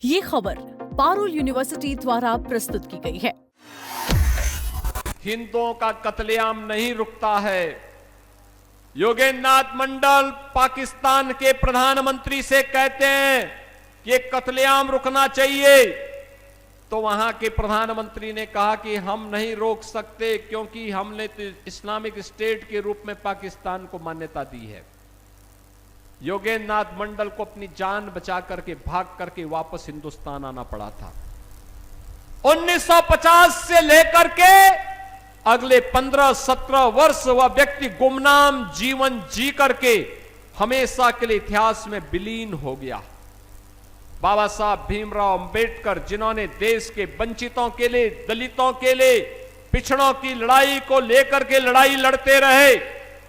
ये खबर पारुल यूनिवर्सिटी द्वारा प्रस्तुत की गई है। हिंदुओं का कत्लेआम नहीं रुकता है। योगेंद्र नाथ मंडल पाकिस्तान के प्रधानमंत्री से कहते हैं कि ये कत्लेआम रुकना चाहिए, तो वहां के प्रधानमंत्री ने कहा कि हम नहीं रोक सकते क्योंकि हमने तो इस्लामिक स्टेट के रूप में पाकिस्तान को मान्यता दी है। योगेंद्र नाथ मंडल को अपनी जान बचा करके भाग करके वापस हिंदुस्तान आना पड़ा था। 1950 से लेकर के अगले 15-17 वर्ष वह व्यक्ति गुमनाम जीवन जी करके हमेशा के लिए इतिहास में विलीन हो गया। बाबा साहब भीमराव अंबेडकर, जिन्होंने देश के वंचितों के लिए, दलितों के लिए, पिछड़ों की लड़ाई को लेकर के लड़ाई लड़ते रहे,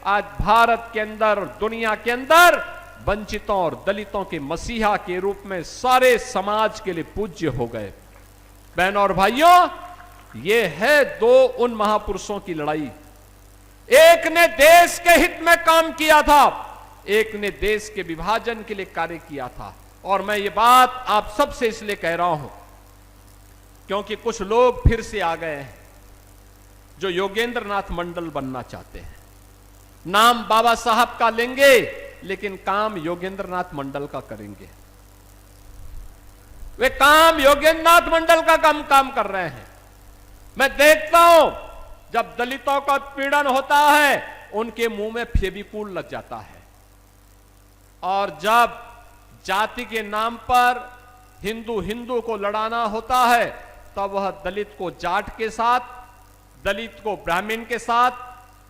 आज भारत के अंदर, दुनिया के अंदर वंचितों और दलितों के मसीहा के रूप में सारे समाज के लिए पूज्य हो गए। बहनों और भाइयों, ये है दो उन महापुरुषों की लड़ाई। एक ने देश के हित में काम किया था, एक ने देश के विभाजन के लिए कार्य किया था। और मैं ये बात आप सबसे इसलिए कह रहा हूं क्योंकि कुछ लोग फिर से आ गए हैं जो योगेंद्र नाथ मंडल बनना चाहते हैं। नाम बाबा साहब का लेंगे लेकिन काम योगेंद्र नाथ मंडल का करेंगे। वे काम योगेंद्र नाथ मंडल का काम कर रहे हैं। मैं देखता हूं जब दलितों का उत्पीड़न होता है उनके मुंह में फेविकोल लग जाता है, और जब जाति के नाम पर हिंदू को लड़ाना होता है तब वह दलित को जाट के साथ, दलित को ब्राह्मण के साथ,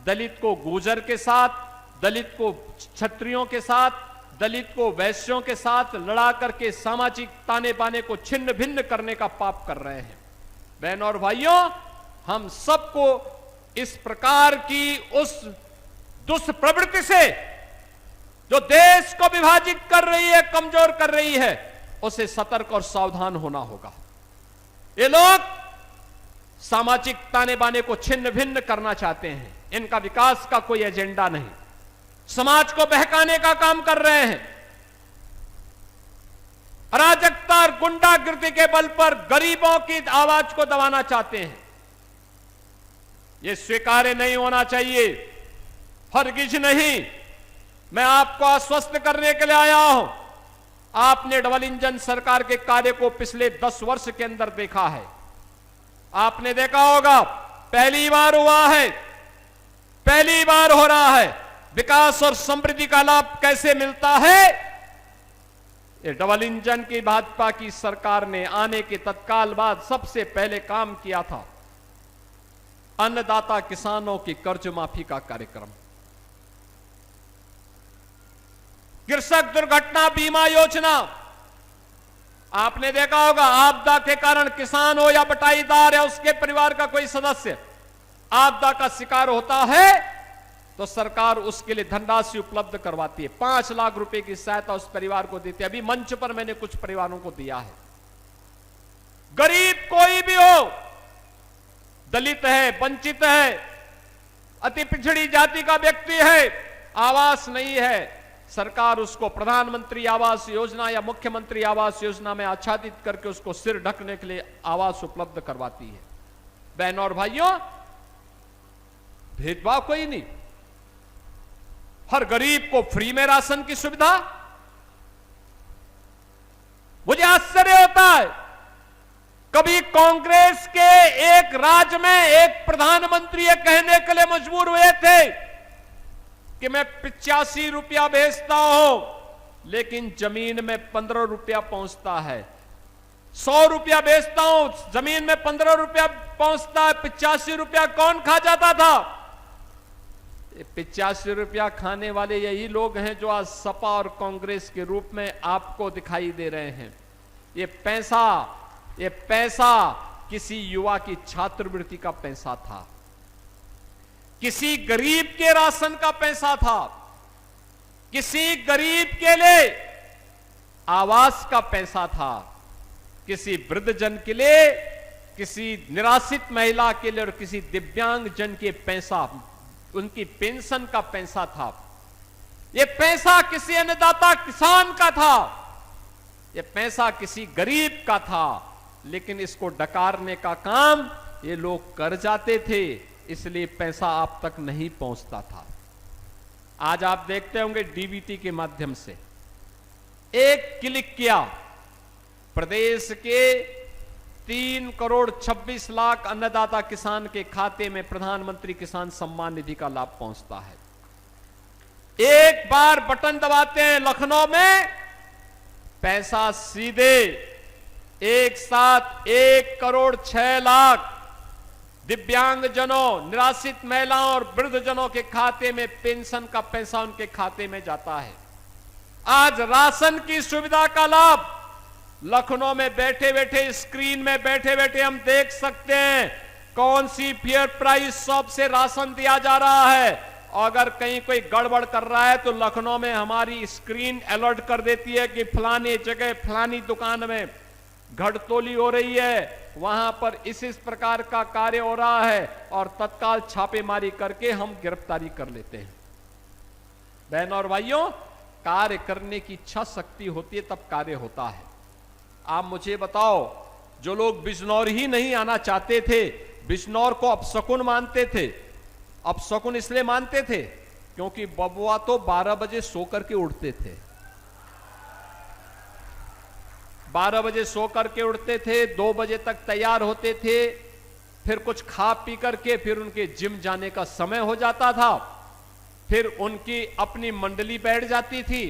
दलित को गुर्जर के साथ, दलित को क्षत्रियों के साथ, दलित को वैश्यों के साथ लड़ा करके सामाजिक ताने बाने को छिन्न भिन्न करने का पाप कर रहे हैं। बहनों और भाइयों, हम सबको इस प्रकार की उस दुष्प्रवृत्ति से जो देश को विभाजित कर रही है, कमजोर कर रही है, उसे सतर्क और सावधान होना होगा। ये लोग सामाजिक ताने बाने को छिन्न भिन्न करना चाहते हैं। इनका विकास का कोई एजेंडा नहीं, समाज को बहकाने का काम कर रहे हैं। अराजकता और गुंडागिर्दी के बल पर गरीबों की आवाज को दबाना चाहते हैं। यह स्वीकार्य नहीं होना चाहिए, हरगिज नहीं। मैं आपको आश्वस्त करने के लिए आया हूं। आपने डबल इंजन सरकार के कार्य को पिछले 10 वर्ष के अंदर देखा है। आपने देखा होगा, पहली बार हुआ है, पहली बार हो रहा है। विकास और समृद्धि का लाभ कैसे मिलता है? ये डबल इंजन की भाजपा की सरकार ने आने के तत्काल बाद सबसे पहले काम किया था अन्नदाता किसानों की कर्ज माफी का कार्यक्रम, कृषक दुर्घटना बीमा योजना। आपने देखा होगा, आपदा के कारण किसान हो या बटाईदार या उसके परिवार का कोई सदस्य आपदा का शिकार होता है तो सरकार उसके लिए धनराशि उपलब्ध करवाती है। 5 लाख रुपए की सहायता उस परिवार को देती है। अभी मंच पर मैंने कुछ परिवारों को दिया है। गरीब कोई भी हो, दलित है, वंचित है, अति पिछड़ी जाति का व्यक्ति है, आवास नहीं है, सरकार उसको प्रधानमंत्री आवास योजना या मुख्यमंत्री आवास योजना में आच्छादित करके उसको सिर ढकने के लिए आवास उपलब्ध करवाती है। बहनों और भाइयों, भेदभाव कोई नहीं। हर गरीब को फ्री में राशन की सुविधा। मुझे आश्चर्य होता है, कभी कांग्रेस के एक राज्य में एक प्रधानमंत्री ये कहने के लिए मजबूर हुए थे कि मैं 85 रुपया बेचता हूं लेकिन जमीन में 15 रुपया पहुंचता है। 100 रुपया बेचता हूं, जमीन में 15 रुपया पहुंचता है। 85 रुपया कौन खा जाता था? 85 रुपया खाने वाले यही लोग हैं जो आज सपा और कांग्रेस के रूप में आपको दिखाई दे रहे हैं। ये पैसा किसी युवा की छात्रवृत्ति का पैसा था, किसी गरीब के राशन का पैसा था, किसी गरीब के लिए आवास का पैसा था, किसी वृद्धजन के लिए, किसी निराश्रित महिला के लिए और किसी दिव्यांग जन के पैसा, उनकी पेंशन का पैसा था। यह पैसा किसी अन्नदाता किसान का था। ये पैसा किसी गरीब का था, लेकिन इसको डकारने का काम ये लोग कर जाते थे, इसलिए पैसा आप तक नहीं पहुंचता था। आज आप देखते होंगे डीबीटी के माध्यम से एक क्लिक किया, प्रदेश के 3 करोड़ 26 लाख अन्नदाता किसान के खाते में प्रधानमंत्री किसान सम्मान निधि का लाभ पहुंचता है। एक बार बटन दबाते हैं लखनऊ में, पैसा सीधे एक साथ 1 करोड़ 6 लाख दिव्यांगजनों, निराश्रित महिलाओं और वृद्धजनों के खाते में पेंशन का पैसा उनके खाते में जाता है। आज राशन की सुविधा का लाभ लखनऊ में बैठे बैठे, स्क्रीन में बैठे बैठे हम देख सकते हैं कौन सी फेयर प्राइस शॉप से राशन दिया जा रहा है। अगर कहीं कोई गड़बड़ कर रहा है तो लखनऊ में हमारी स्क्रीन अलर्ट कर देती है कि फलानी जगह फलानी दुकान में घटतोली हो रही है, वहां पर इस प्रकार का कार्य हो रहा है, और तत्काल छापेमारी करके हम गिरफ्तारी कर लेते हैं। बहनों और भाइयों, कार्य करने की इच्छा शक्ति होती है तब कार्य होता है। आप मुझे बताओ, जो लोग बिजनौर ही नहीं आना चाहते थे, बिजनौर को अपशकुन मानते थे, अपशकुन इसलिए मानते थे क्योंकि बबुआ तो 12 बजे सो करके उठते थे, 12 बजे सो करके उठते थे, 2 बजे तक तैयार होते थे, फिर कुछ खा पी करके फिर उनके जिम जाने का समय हो जाता था, फिर उनकी अपनी मंडली बैठ जाती थी।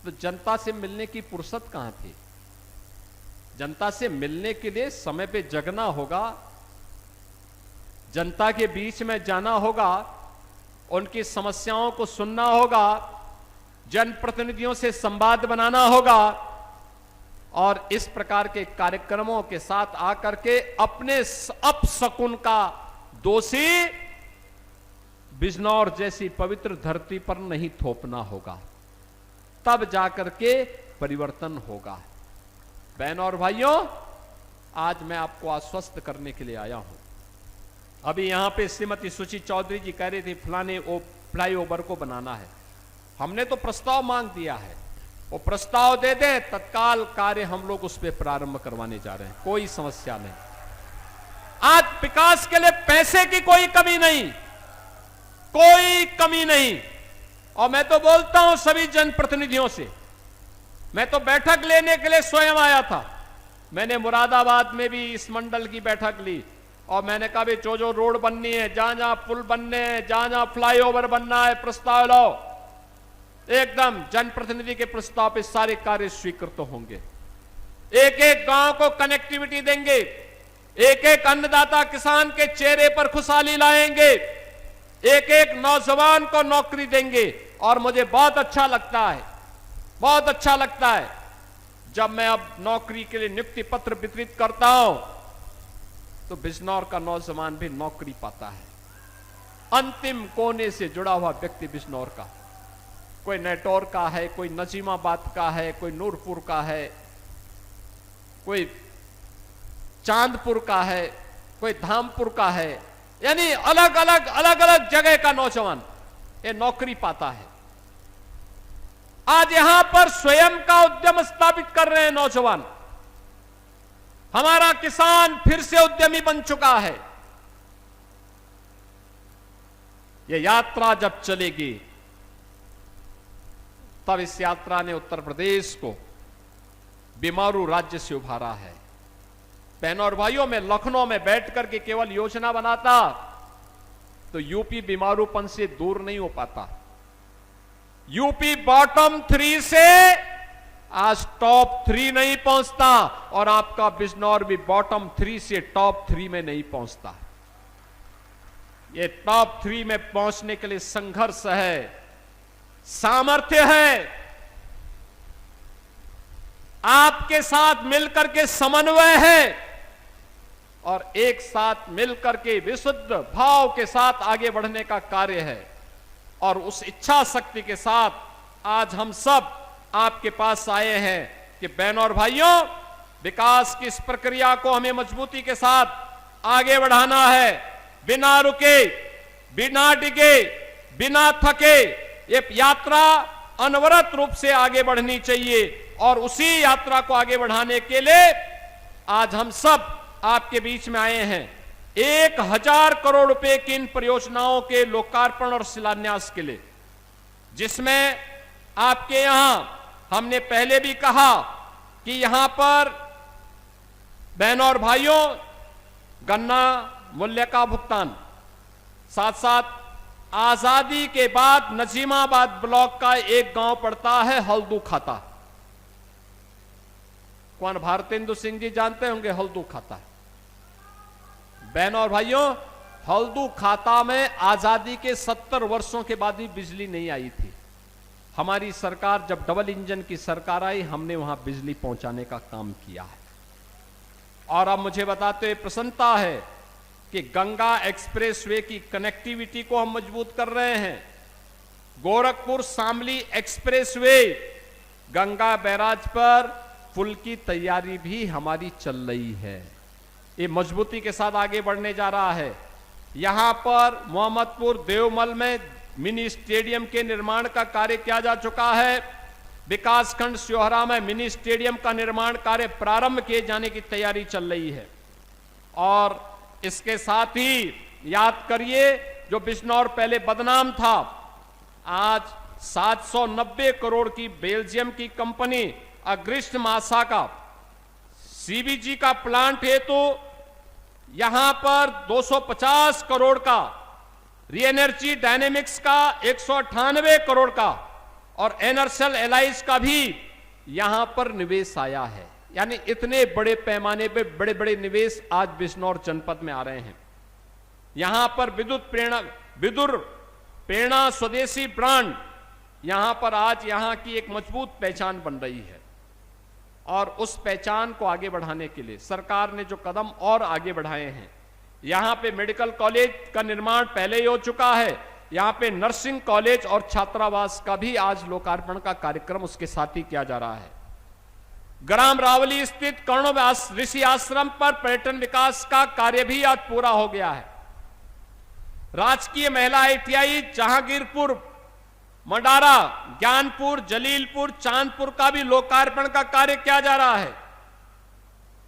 तो जनता से मिलने की फुर्सत कहां थी? जनता से मिलने के लिए समय पे जगना होगा, जनता के बीच में जाना होगा, उनकी समस्याओं को सुनना होगा, जनप्रतिनिधियों से संवाद बनाना होगा, और इस प्रकार के कार्यक्रमों के साथ आकर के अपने अपशकुन का दोषी बिजनौर जैसी पवित्र धरती पर नहीं थोपना होगा, तब जाकर के परिवर्तन होगा। बहनों और भाइयों, आज मैं आपको आश्वस्त करने के लिए आया हूं। अभी यहां पे श्रीमती सुची चौधरी जी कह रही थी फलाने फ्लाईओवर को बनाना है, हमने तो प्रस्ताव मांग दिया है, वो प्रस्ताव दे दें, तत्काल कार्य हम लोग उस पर प्रारंभ करवाने जा रहे हैं, कोई समस्या नहीं। आज विकास के लिए पैसे की कोई कमी नहीं, कोई कमी नहीं। और मैं तो बोलता हूं सभी जनप्रतिनिधियों से, मैं तो बैठक लेने के लिए स्वयं आया था, मैंने मुरादाबाद में भी इस मंडल की बैठक ली, और मैंने कहा भी जो रोड बननी है, जहां जहां पुल बनने हैं, जहां जहां फ्लाईओवर बनना है, प्रस्ताव लाओ। एकदम जनप्रतिनिधि के प्रस्ताव पे सारे कार्य स्वीकृत होंगे। एक एक गांव को कनेक्टिविटी देंगे, एक एक अन्नदाता किसान के चेहरे पर खुशहाली लाएंगे, एक एक नौजवान को नौकरी देंगे। और मुझे बहुत अच्छा लगता है, बहुत अच्छा लगता है जब मैं अब नौकरी के लिए नियुक्ति पत्र वितरित करता हूं तो बिजनौर का नौजवान भी नौकरी पाता है। अंतिम कोने से जुड़ा हुआ व्यक्ति बिजनौर का, कोई नेटौर का है, कोई नजीमाबाद का है, कोई नूरपुर का है, कोई चांदपुर का है, कोई धामपुर का है, यानी अलग अलग जगह का नौजवान ये नौकरी पाता है। आज यहां पर स्वयं का उद्यम स्थापित कर रहे हैं नौजवान। हमारा किसान फिर से उद्यमी बन चुका है। यह यात्रा जब चलेगी तब इस यात्रा ने उत्तर प्रदेश को बीमारू राज्य से उभारा है। बहनों और भाइयों, मैं लखनऊ में बैठ करके केवल योजना बनाता तो यूपी बीमारूपन से दूर नहीं हो पाता। यूपी बॉटम 3 से आज टॉप 3 नहीं पहुंचता, और आपका बिजनौर भी बॉटम 3 से टॉप 3 में नहीं पहुंचता। ये टॉप 3 में पहुंचने के लिए संघर्ष है, सामर्थ्य है, आपके साथ मिलकर के समन्वय है, और एक साथ मिलकर के विशुद्ध भाव के साथ आगे बढ़ने का कार्य है। और उस इच्छा शक्ति के साथ आज हम सब आपके पास आए हैं कि बहनों और भाइयों, विकास की इस प्रक्रिया को हमें मजबूती के साथ आगे बढ़ाना है, बिना रुके, बिना डिगे, बिना थके। ये यात्रा अनवरत रूप से आगे बढ़नी चाहिए। और उसी यात्रा को आगे बढ़ाने के लिए आज हम सब आपके बीच में आए हैं। 1000 करोड़ रुपए की इन परियोजनाओं के लोकार्पण और शिलान्यास के लिए, जिसमें आपके यहां हमने पहले भी कहा कि यहां पर बहनों और भाइयों गन्ना मूल्य का भुगतान, साथ साथ आजादी के बाद नजीमाबाद ब्लॉक का एक गांव पड़ता है हल्दू खाता। कौन भारतेंदु सिंह जी जानते होंगे हल्दू खाता? बहनों और भाइयों, हल्दू खाता में आजादी के 70 वर्षों के बाद भी बिजली नहीं आई थी। हमारी सरकार जब डबल इंजन की सरकार आई, हमने वहां बिजली पहुंचाने का काम किया है। और अब मुझे बताते हुए प्रसन्नता है कि गंगा एक्सप्रेसवे की कनेक्टिविटी को हम मजबूत कर रहे हैं। गोरखपुर शामली एक्सप्रेसवे गंगा बैराज पर पुल की तैयारी भी हमारी चल रही है। ये मजबूती के साथ आगे बढ़ने जा रहा है। यहां पर मोहम्मदपुर देवमल में मिनी स्टेडियम के निर्माण का कार्य किया जा चुका है। विकासखंड सियोहरा में मिनी स्टेडियम का निर्माण कार्य प्रारंभ किए जाने की तैयारी चल रही है। और इसके साथ ही याद करिए, जो बिजनौर पहले बदनाम था, आज 790 करोड़ की बेल्जियम की कंपनी अग्रिस्ट मासा का सीबीजी का प्लांट है, तो यहां पर 250 करोड़ का, री एनर्जी डायनेमिक्स का 198 करोड़ का और एनर्सल एलाइज का भी यहां पर निवेश आया है। यानी इतने बड़े पैमाने पे बड़े बड़े निवेश आज बिजनौर जनपद में आ रहे हैं। यहां पर विदुर प्रेरणा स्वदेशी ब्रांड, यहां पर आज यहां की एक मजबूत पहचान बन रही है। और उस पहचान को आगे बढ़ाने के लिए सरकार ने जो कदम और आगे बढ़ाए हैं, यहां पे मेडिकल कॉलेज का निर्माण पहले ही हो चुका है। यहां पे नर्सिंग कॉलेज और छात्रावास का भी आज लोकार्पण का कार्यक्रम उसके साथ ही किया जा रहा है। ग्राम रावली स्थित कर्ण ऋषि आश्रम पर पर्यटन विकास का कार्य भी आज पूरा हो गया है। राजकीय महिला आईटीआई जहांगीरपुर, मंडारा, ज्ञानपुर, जलीलपुर, चांदपुर का भी लोकार्पण का कार्य किया जा रहा है।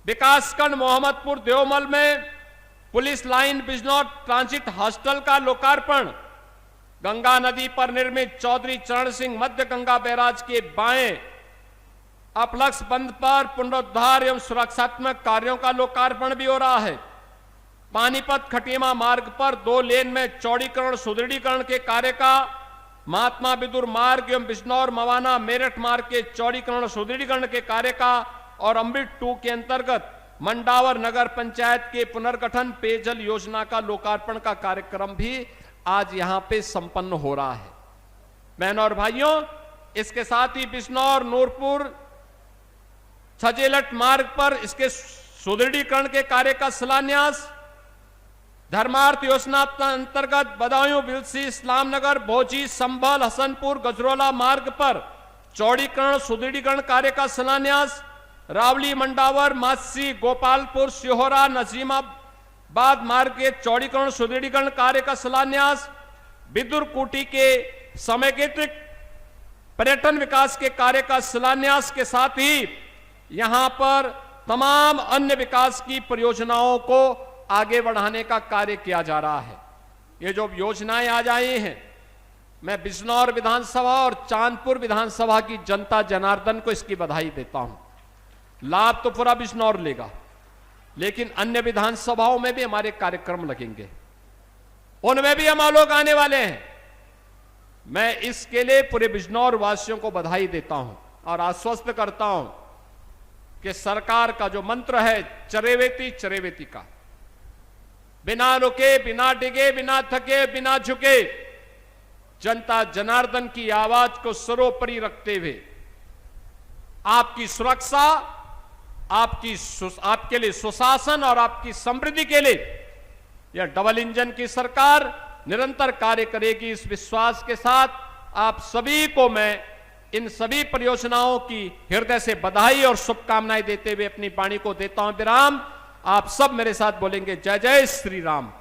विकासखंड मोहम्मदपुर देवमल में police line Bijnor transit hostel का लोकार्पण, गंगा नदी पर निर्मित चौधरी चरण सिंह मध्य गंगा बैराज के बाएं अपलक्ष बंद पर पुनरुद्धार एवं सुरक्षात्मक कार्यों का लोकार्पण भी हो रहा है। पानीपत खटीमा मार्ग पर 2 लेन में चौड़ीकरण सुदृढ़ीकरण के कार्य का, महात्मा विदुर मार्ग एवं बिजनौर मवाना मेरठ मार्ग के चौड़ीकरण सुदृढ़ीकरण के कार्य का और अमृत 2 के अंतर्गत मंडावर नगर पंचायत के पुनर्गठन पेयजल योजना का लोकार्पण का कार्यक्रम भी आज यहां पे संपन्न हो रहा है। बहनों और भाइयों, इसके साथ ही बिजनौर नूरपुर छजेलट मार्ग पर इसके सुदृढ़ीकरण के कार्य का शिलान्यास, धर्मार्थ योजना अंतर्गत बदायूं बिलसी इस्लाम नगर भोजी संभल हसनपुर गजरोला मार्ग पर चौड़ीकरण सुदृढ़ीकरण कार्य का शिलान्यास, रावली मंडावर मासी गोपालपुर सिहोरा नजीमाबाद मार्ग के चौड़ीकरण सुदृढ़ीकरण कार्य का शिलान्यास, विदुर कुटी के समेकित पर्यटन विकास के कार्य का शिलान्यास के साथ ही यहां पर तमाम अन्य विकास की परियोजनाओं को आगे बढ़ाने का कार्य किया जा रहा है। ये जो योजनाएं आज आई हैं, मैं बिजनौर विधानसभा और चांदपुर विधानसभा की जनता जनार्दन को इसकी बधाई देता हूं। लाभ तो पूरा बिजनौर लेगा, लेकिन अन्य विधानसभाओं में भी हमारे कार्यक्रम लगेंगे, उनमें भी हम लोग आने वाले हैं। मैं इसके लिए पूरे बिजनौर वासियों को बधाई देता हूं और आश्वस्त करता हूं कि सरकार का जो मंत्र है चरेवेती चरेवेती का, बिना रुके, बिना डिगे, बिना थके, बिना झुके, जनता जनार्दन की आवाज को सर्वोपरि रखते हुए आपकी सुरक्षा, आपके लिए सुशासन और आपकी समृद्धि के लिए यह डबल इंजन की सरकार निरंतर कार्य करेगी। इस विश्वास के साथ आप सभी को मैं इन सभी परियोजनाओं की हृदय से बधाई और शुभकामनाएं देते हुए अपनी वाणी को देता हूं विराम। आप सब मेरे साथ बोलेंगे जय जय श्री राम।